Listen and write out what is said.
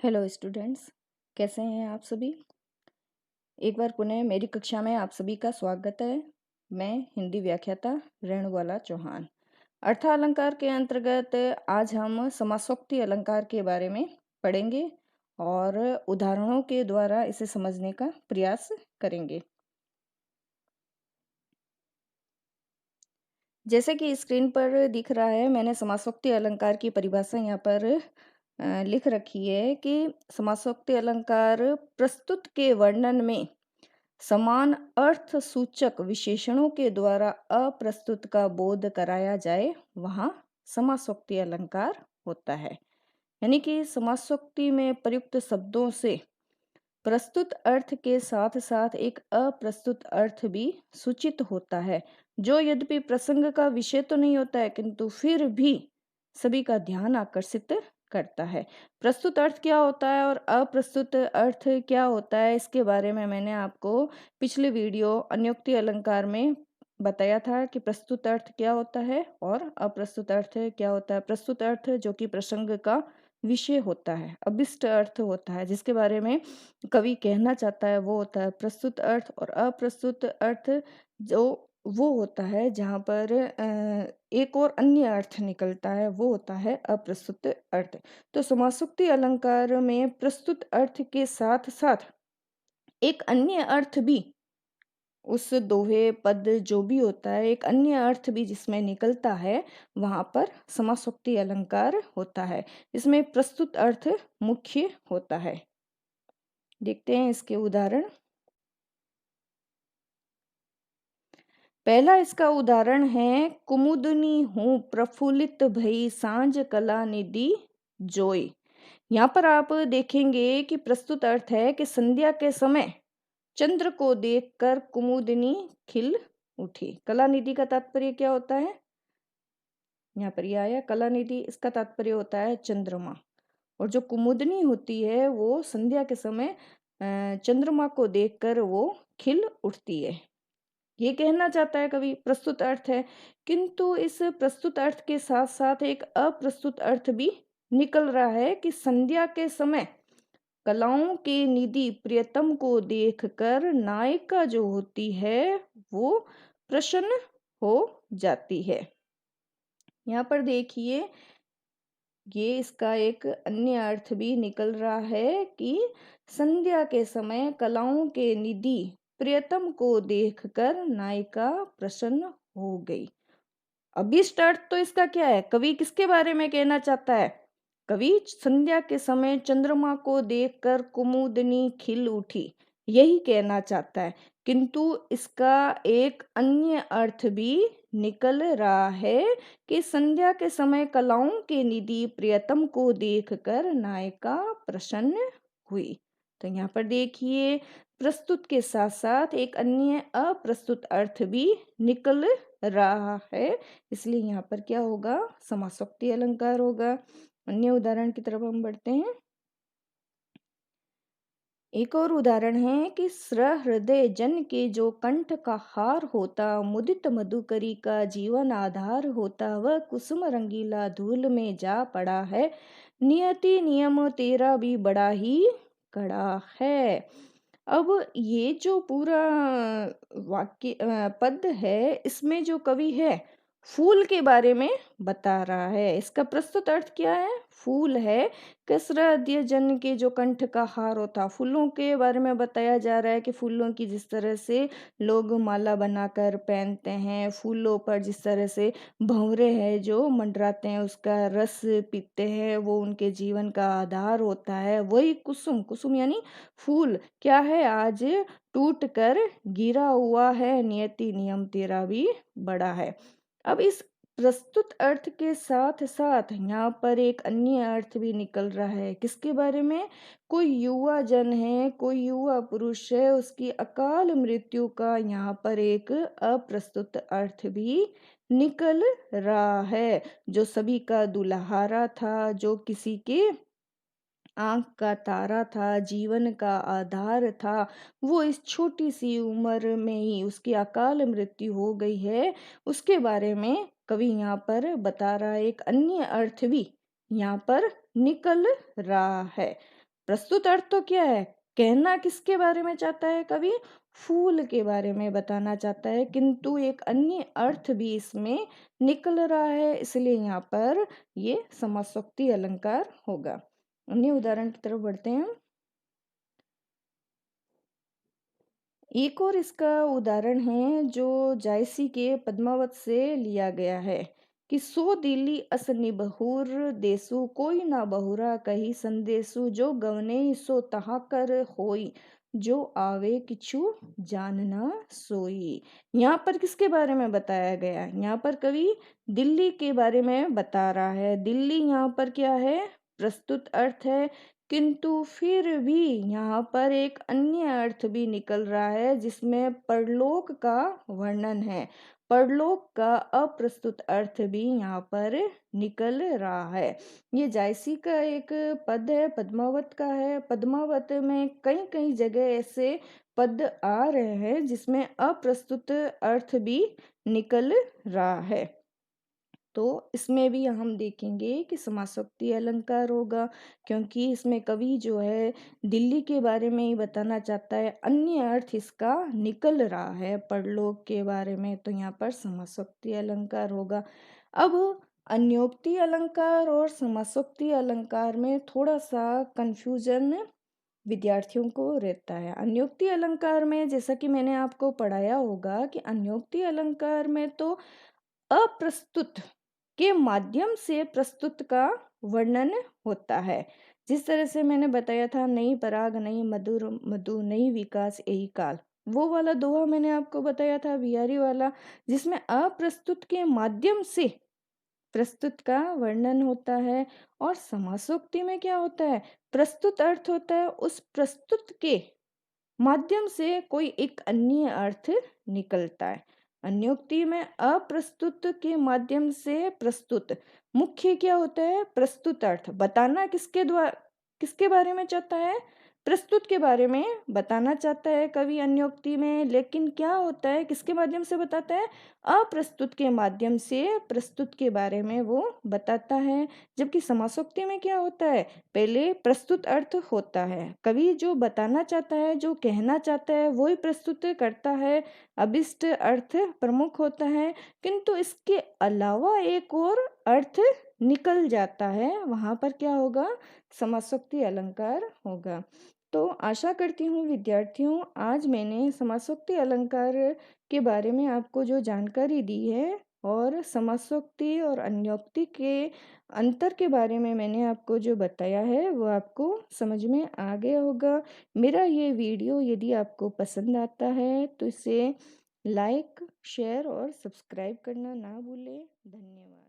Hello students, कैसे हैं आप सभी। एक बार पुनः मेरी कक्षा में आप सभी का स्वागत है। मैं हिंदी व्याख्याता रेणुबाला चौहान। अर्थालंकार के अंतर्गत आज हम समासोक्ति अलंकार के बारे में पढ़ेंगे और उदाहरणों के द्वारा इसे समझने का प्रयास करेंगे। जैसे कि स्क्रीन पर दिख रहा है, मैंने समासोक्ति अलंकार की परिभाषा यहाँ पर लिख रखी है कि समासोक्ति अलंकार प्रस्तुत के वर्णन में समान अर्थ सूचक विशेषणों के द्वारा अप्रस्तुत का बोध कराया जाए, वहां समासोक्ति अलंकार होता है। यानी कि समासोक्ति में प्रयुक्त शब्दों से प्रस्तुत अर्थ के साथ साथ एक अप्रस्तुत अर्थ भी सूचित होता है, जो यद्यपि प्रसंग का विषय तो नहीं होता है, किंतु फिर भी सभी का ध्यान आकर्षित करता है। प्रस्तुत अर्थ क्या होता है और अप्रस्तुत अर्थ क्या होता है, इसके बारे में मैंने आपको पिछले वीडियो अन्योक्ति अलंकार में बताया था कि प्रस्तुत अर्थ क्या होता है और अप्रस्तुत अर्थ क्या होता है। प्रस्तुत अर्थ जो कि प्रसंग का विषय होता है, अभिष्ट अर्थ होता है, जिसके बारे में कवि कहना चाहता है, वो होता है प्रस्तुत अर्थ। और अप्रस्तुत अर्थ जो वो होता है जहाँ पर एक और अन्य अर्थ निकलता है, वो होता है अप्रस्तुत अर्थ। तो समासोक्ति अलंकार में प्रस्तुत अर्थ के साथ साथ एक अन्य अर्थ भी, उस दोहे पद जो भी होता है, एक अन्य अर्थ भी जिसमें निकलता है, वहां पर समासोक्ति अलंकार होता है। इसमें प्रस्तुत अर्थ मुख्य होता है। देखते हैं इसके उदाहरण। पहला इसका उदाहरण है, कुमुदनी हूँ प्रफुल्लित भई सांझ कला निधि जोई। यहाँ पर आप देखेंगे कि प्रस्तुत अर्थ है कि संध्या के समय चंद्र को देखकर कुमुदनी खिल उठी। कला निधि का तात्पर्य क्या होता है, यहाँ पर यह आया कला निधि, इसका तात्पर्य होता है चंद्रमा। और जो कुमुदनी होती है वो संध्या के समय चंद्रमा को देखकर वो खिल उठती है, ये कहना चाहता है कवि। प्रस्तुत अर्थ है, किंतु इस प्रस्तुत अर्थ के साथ साथ एक अप्रस्तुत अर्थ भी निकल रहा है कि संध्या के समय कलाओं के निधि प्रियतम को देखकर नायिका जो होती है वो प्रसन्न हो जाती है। यहाँ पर देखिए, ये इसका एक अन्य अर्थ भी निकल रहा है कि संध्या के समय कलाओं के निधि प्रियतम को देखकर नायिका प्रसन्न हो गई। अभिष्ट अर्थ तो इसका क्या है, कवि किसके बारे में कहना चाहता है, कवि संध्या के समय चंद्रमा को देखकर कुमुदनी खिल उठी, यही कहना चाहता है। किंतु इसका एक अन्य अर्थ भी निकल रहा है कि संध्या के समय कलाओं के निधि प्रियतम को देखकर नायिका प्रसन्न हुई। तो यहाँ पर देखिए, प्रस्तुत के साथ साथ एक अन्य अप्रस्तुत अर्थ भी निकल रहा है, इसलिए यहाँ पर क्या होगा, समासोक्ति अलंकार होगा। अन्य उदाहरण की तरफ हम बढ़ते हैं। एक और उदाहरण है कि सहृदय जन के जो कंठ का हार होता, मुदित मधुकरी का जीवन आधार होता, वह कुसुम रंगीला धूल में जा पड़ा है, नियति नियम तेरा भी बड़ा ही कड़ा है। अब ये जो पूरा वाक्य पद है, इसमें जो कवि है फूल के बारे में बता रहा है। इसका प्रस्तुत अर्थ क्या है, फूल है। कसरत जन के जो कंठ का हार होता, फूलों के बारे में बताया जा रहा है कि फूलों की जिस तरह से लोग माला बनाकर पहनते हैं, फूलों पर जिस तरह से भंवरे हैं जो मंडराते हैं, उसका रस पीते हैं, वो उनके जीवन का आधार होता है। वही कुसुम, कुसुम यानी फूल क्या है, आज टूट कर गिरा हुआ है, नियति नियम तेरा भी बड़ा है। अब इस प्रस्तुत अर्थ के साथ साथ यहाँ पर एक अन्य अर्थ भी निकल रहा है, किसके बारे में, कोई युवा जन है, कोई युवा पुरुष है, उसकी अकाल मृत्यु का यहाँ पर एक अप्रस्तुत अर्थ भी निकल रहा है। जो सभी का दुल्हारा था, जो किसी के आंख का तारा था, जीवन का आधार था, वो इस छोटी सी उम्र में ही उसकी अकाल मृत्यु हो गई है, उसके बारे में कवि यहाँ पर बता रहा है। एक अन्य अर्थ भी यहाँ पर निकल रहा है। प्रस्तुत अर्थ तो क्या है? कहना किसके बारे में चाहता है कवि? फूल के बारे में बताना चाहता है, किंतु एक अन्य अर्थ भी इसमें निकल रहा है, इसलिए यहाँ पर ये समासोक्ति अलंकार होगा। अन्य उदाहरण की तरफ बढ़ते हैं। एक और इसका उदाहरण है जो जायसी के पद्मावत से लिया गया है कि सो दिली अस निबहुर देसु कोई ना बहुरा कही संदेसु जो गवने सो तहा कर होई जो आवे किछु जानना सोई। यहाँ पर किसके बारे में बताया गया है? यहाँ पर कवि दिल्ली के बारे में बता रहा है। दिल्ली यहाँ पर क्या है? प्रस्तुत अर्थ है, किंतु फिर भी यहाँ पर एक अन्य अर्थ भी निकल रहा है जिसमें परलोक का वर्णन है। परलोक का अप्रस्तुत अर्थ भी यहाँ पर निकल रहा है। ये जायसी का एक पद है, पद्मावत का है। पद्मावत में कई कई जगह ऐसे पद आ रहे हैं जिसमें अप्रस्तुत अर्थ भी निकल रहा है। तो इसमें भी हम देखेंगे कि समासोक्ति अलंकार होगा, क्योंकि इसमें कवि जो है दिल्ली के बारे में ही बताना चाहता है, अन्य अर्थ इसका निकल रहा है परलोक के बारे में, तो यहाँ पर समासोक्ति अलंकार होगा। अब अन्योक्ति अलंकार और समासोक्ति अलंकार में थोड़ा सा कंफ्यूजन विद्यार्थियों को रहता है। अन्योक्ति अलंकार में जैसा कि मैंने आपको पढ़ाया होगा कि अन्योक्ति अलंकार में तो अप्रस्तुत के माध्यम से प्रस्तुत का वर्णन होता है। जिस तरह से मैंने बताया था, नई पराग नई मधुर मधु नई विकास यही काल, वो वाला दोहा मैंने आपको बताया था बिहारी वाला, जिसमें अप्रस्तुत के माध्यम से प्रस्तुत का वर्णन होता है। और समासोक्ति में क्या होता है? प्रस्तुत अर्थ होता है, उस प्रस्तुत के माध्यम से कोई एक अन्य अर्थ निकलता है। अन्योक्ति में अप्रस्तुत के माध्यम से प्रस्तुत, मुख्य क्या होता है? प्रस्तुत अर्थ बताना किसके द्वारा, किसके बारे में चाहता है? प्रस्तुत के बारे में बताना चाहता है कवि अन्योक्ति में, लेकिन क्या होता है, किसके माध्यम से बताता है? अप्रस्तुत के माध्यम से प्रस्तुत के बारे में वो बताता है। जबकि समासोक्ति में क्या होता है? पहले प्रस्तुत अर्थ होता है, कवि जो बताना चाहता है, जो कहना चाहता है, वो ही प्रस्तुत करता है, अभिष्ट अर्थ प्रमुख होता है, किंतु इसके अलावा एक और अर्थ निकल जाता है, वहां पर क्या होगा? समासोक्ति अलंकार होगा। तो आशा करती हूँ विद्यार्थियों, आज मैंने समासोक्ति अलंकार के बारे में आपको जो जानकारी दी है और समासोक्ति और अन्योक्ति के अंतर के बारे में मैंने आपको जो बताया है वो आपको समझ में आ गया होगा। मेरा ये वीडियो यदि आपको पसंद आता है तो इसे लाइक, शेयर और सब्सक्राइब करना ना भूलें। धन्यवाद।